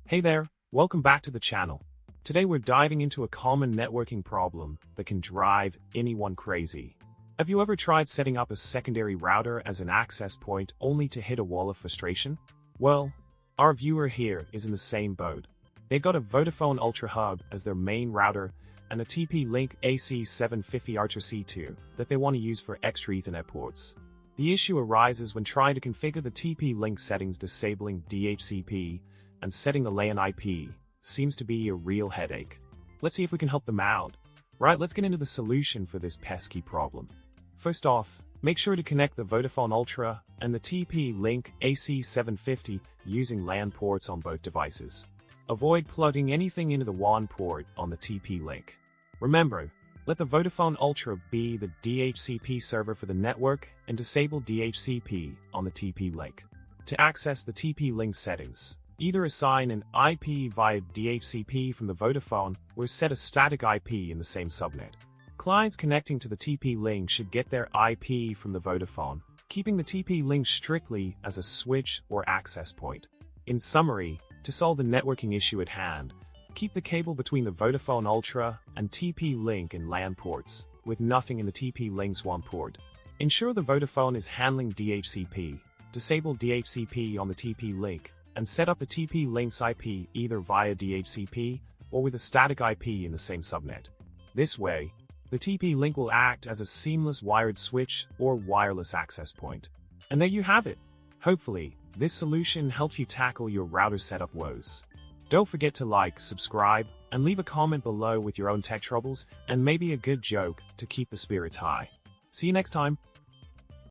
Hey there, welcome back to the channel. Today we're diving into a common networking problem that can drive anyone crazy. Have you ever tried setting up a secondary router as an access point only to hit a wall of frustration? Well, our viewer here is in the same boat. They've got a Vodafone Ultra Hub as their main router and a TP-Link AC750 Archer C2 that they want to use for extra Ethernet ports. The issue arises when trying to configure the TP-Link settings, disabling DHCP and setting the LAN IP seems to be a real headache. Let's see if we can help them out. Right, let's get into the solution for this pesky problem. First off, make sure to connect the Vodafone Ultra and the TP-Link AC750 using LAN ports on both devices. Avoid plugging anything into the WAN port on the TP-Link. Remember, let the Vodafone Ultra be the DHCP server for the network and disable DHCP on the TP-Link. To access the TP-Link settings, either assign an IP via DHCP from the Vodafone or set a static IP in the same subnet. Clients connecting to the TP-Link should get their IP from the Vodafone, keeping the TP-Link strictly as a switch or access point. In summary, to solve the networking issue at hand, keep the cable between the Vodafone Ultra and TP-Link in LAN ports, with nothing in the TP-Link's WAN port. Ensure the Vodafone is handling DHCP, disable DHCP on the TP-Link, and set up the TP-Link's IP either via DHCP or with a static IP in the same subnet. This way, the TP-Link will act as a seamless wired switch or wireless access point. And there you have it. Hopefully, this solution helps you tackle your router setup woes. Don't forget to like, subscribe, and leave a comment below with your own tech troubles and maybe a good joke to keep the spirits high. See you next time.